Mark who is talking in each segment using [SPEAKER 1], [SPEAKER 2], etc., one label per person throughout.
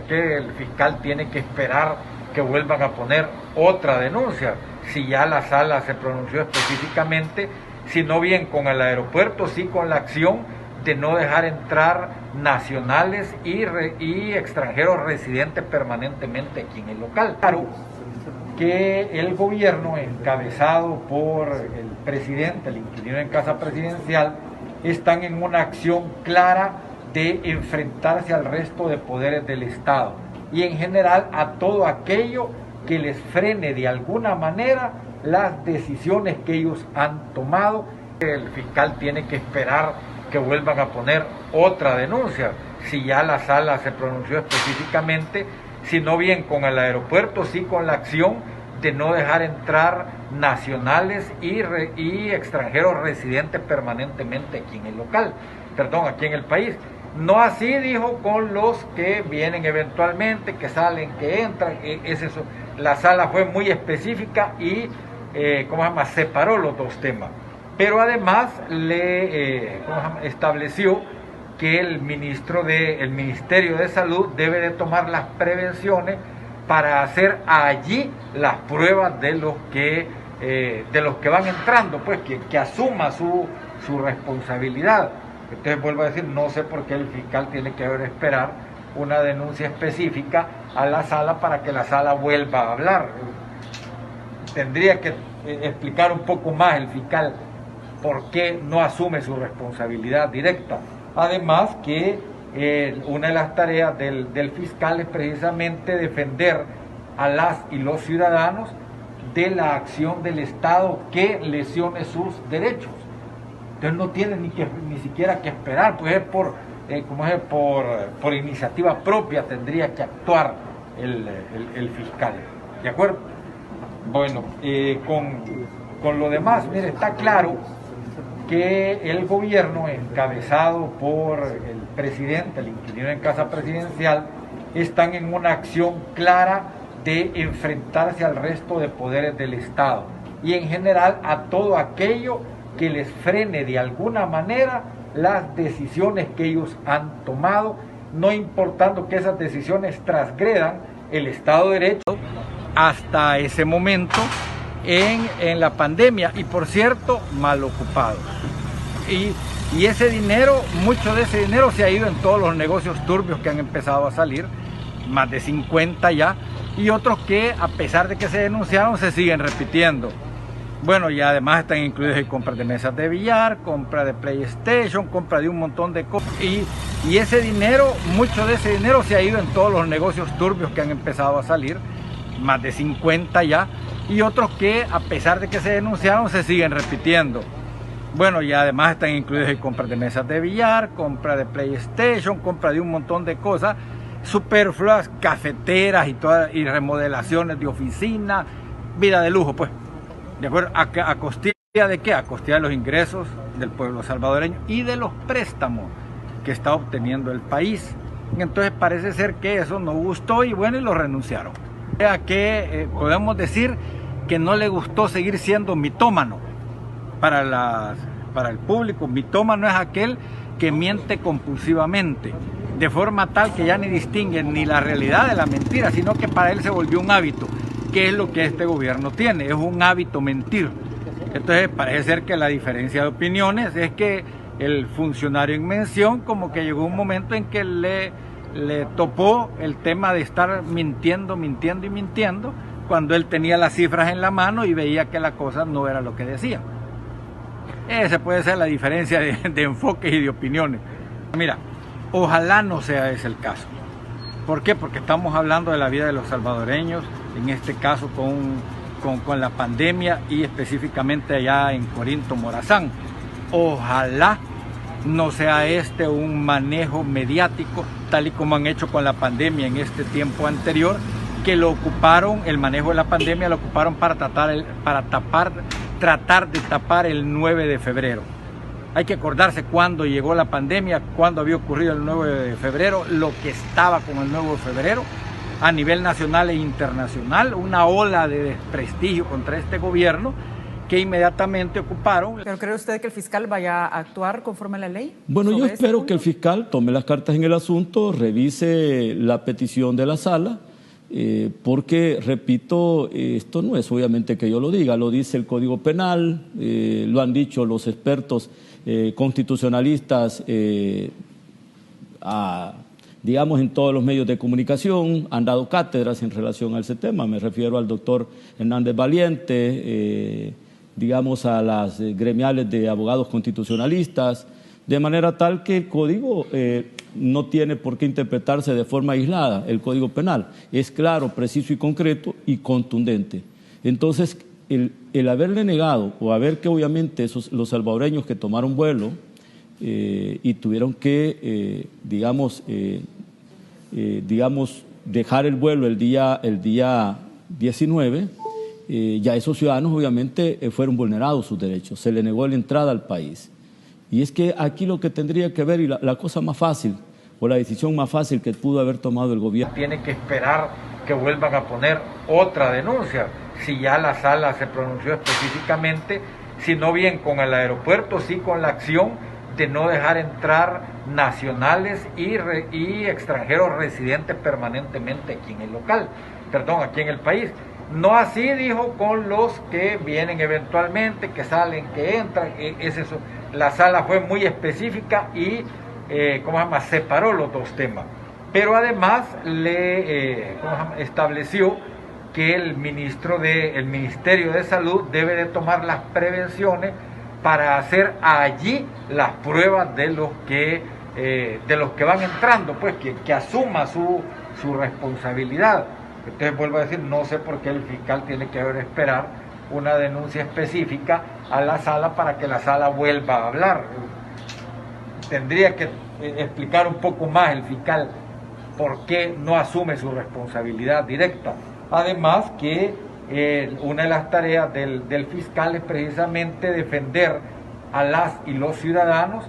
[SPEAKER 1] Que el fiscal tiene que esperar que vuelvan a poner otra denuncia, si ya la sala se pronunció específicamente, si no bien con el aeropuerto, sí con la acción de no dejar entrar nacionales y extranjeros residentes permanentemente aquí en el local. Claro que el gobierno, encabezado por el presidente, el inquilino en casa presidencial, están en una acción clara de enfrentarse al resto de poderes del Estado y en general a todo aquello que les frene de alguna manera las decisiones que ellos han tomado. El fiscal tiene que esperar que vuelvan a poner otra denuncia, si ya la sala se pronunció específicamente, si no bien con el aeropuerto, sí con la acción de no dejar entrar nacionales y extranjeros residentes permanentemente aquí en el local, aquí en el país. No así, dijo, con los que vienen eventualmente, que salen, que entran, es eso. La sala fue muy específica y separó los dos temas. Pero además estableció que el Ministerio de Salud debe de tomar las prevenciones para hacer allí las pruebas de los que van entrando, pues que asuma su responsabilidad. Entonces vuelvo a decir, no sé por qué el fiscal tiene que esperar una denuncia específica a la sala para que la sala vuelva a hablar. Tendría que explicar un poco más el fiscal por qué no asume su responsabilidad directa. Además que una de las tareas del fiscal es precisamente defender a las y los ciudadanos de la acción del Estado que lesione sus derechos. Entonces no tiene ni siquiera que esperar, pues es por iniciativa propia tendría que actuar el fiscal. ¿De acuerdo? Bueno, con lo demás, mire, está claro que el gobierno, encabezado por el presidente, el inquilino en casa presidencial, están en una acción clara de enfrentarse al resto de poderes del Estado y en general a todo aquello que les frene de alguna manera las decisiones que ellos han tomado, no importando que esas decisiones transgredan el Estado de Derecho hasta ese momento en la pandemia, y por cierto, mal ocupado. Y ese dinero, mucho de ese dinero se ha ido en todos los negocios turbios que han empezado a salir, más de 50 ya, y otros que a pesar de que se denunciaron se siguen repitiendo. Bueno, y además están incluidos en compras de mesas de billar, compra de PlayStation, compra de un montón de cosas. Y ese dinero, mucho de ese dinero se ha ido en todos los negocios turbios que han empezado a salir, más de 50 ya, y otros que a pesar de que se denunciaron se siguen repitiendo. Bueno, y además están incluidos en compras de mesas de billar, compra de PlayStation, compra de un montón de cosas superfluas, cafeteras y remodelaciones de oficina, vida de lujo, pues. ¿De acuerdo? ¿A costilla de qué? A costilla de los ingresos del pueblo salvadoreño y de los préstamos que está obteniendo el país. Entonces parece ser que eso no gustó y bueno, y lo renunciaron. Podemos decir que no le gustó seguir siendo mitómano. Para el público, mitómano es aquel que miente compulsivamente, de forma tal que ya ni distingue ni la realidad de la mentira, sino que para él se volvió un hábito. ¿Qué es lo que este gobierno tiene? Es un hábito mentir. Entonces parece ser que la diferencia de opiniones es que el funcionario en mención como que llegó un momento en que le topó el tema de estar mintiendo cuando él tenía las cifras en la mano y veía que la cosa no era lo que decía. Esa puede ser la diferencia de enfoques y de opiniones. Mira, ojalá no sea ese el caso. ¿Por qué? Porque estamos hablando de la vida de los salvadoreños, en este caso con la pandemia y específicamente allá en Corinto, Morazán. Ojalá no sea este un manejo mediático, tal y como han hecho con la pandemia en este tiempo anterior, que el manejo de la pandemia lo ocuparon para tratar de tapar el 9 de febrero. Hay que acordarse cuándo llegó la pandemia, cuándo había ocurrido el 9 de febrero, lo que estaba con el 9 de febrero a nivel nacional e internacional, una ola de desprestigio contra este gobierno que inmediatamente ocuparon.
[SPEAKER 2] ¿Pero cree usted que el fiscal vaya a actuar conforme a la ley?
[SPEAKER 3] Bueno, yo espero que el fiscal tome las cartas en el asunto, revise la petición de la sala, porque, repito, esto no es obviamente que yo lo diga, lo dice el Código Penal, lo han dicho los expertos constitucionalistas, digamos, en todos los medios de comunicación, han dado cátedras en relación a ese tema. Me refiero al doctor Hernández Valiente, digamos, a las gremiales de abogados constitucionalistas, de manera tal que el código no tiene por qué interpretarse de forma aislada. El Código Penal es claro, preciso y concreto y contundente. Entonces, el haberle negado, o haber que obviamente los salvadoreños que tomaron vuelo y tuvieron que, digamos, dejar el vuelo el día 19, ya esos ciudadanos obviamente fueron vulnerados sus derechos, se les negó la entrada al país. Y es que aquí lo que tendría que ver, y la cosa más fácil, o la decisión más fácil que pudo haber tomado el gobierno.
[SPEAKER 1] Tiene que esperar que vuelvan a poner otra denuncia, si ya la sala se pronunció específicamente, si no bien con el aeropuerto, sí con la acción de no dejar entrar nacionales y extranjeros residentes permanentemente aquí en el aquí en el país. No así, dijo, con los que vienen eventualmente, que salen, que entran, es eso. La sala fue muy específica y separó los dos temas. Pero además estableció que el Ministerio de Salud debe de tomar las prevenciones para hacer allí las pruebas de los que van entrando, pues que asuma su responsabilidad. Entonces vuelvo a decir, no sé por qué el fiscal tiene que esperar una denuncia específica a la sala para que la sala vuelva a hablar. Tendría que explicar un poco más el fiscal por qué no asume su responsabilidad directa. Además que una de las tareas del fiscal es precisamente defender a las y los ciudadanos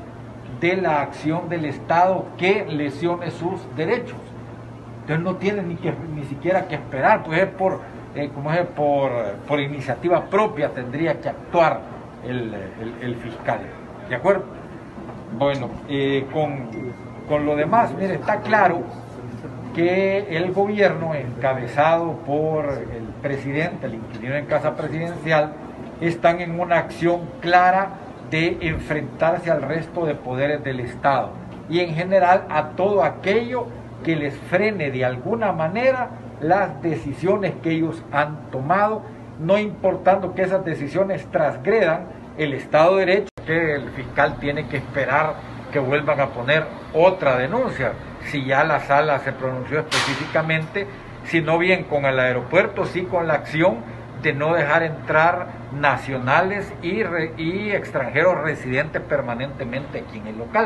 [SPEAKER 1] de la acción del Estado que lesione sus derechos. Entonces no tiene ni siquiera que esperar, pues es por iniciativa propia tendría que actuar el fiscal. ¿De acuerdo? Bueno, con lo demás, mire, está claro que el gobierno encabezado por el presidente, el inquilino en casa presidencial, están en una acción clara de enfrentarse al resto de poderes del Estado y en general a todo aquello que les frene de alguna manera las decisiones que ellos han tomado, no importando que esas decisiones transgredan el Estado de Derecho, que el fiscal tiene que esperar que vuelvan a poner otra denuncia, si ya la sala se pronunció específicamente, si no bien con el aeropuerto, sí con la acción de no dejar entrar nacionales y extranjeros residentes permanentemente aquí en el local.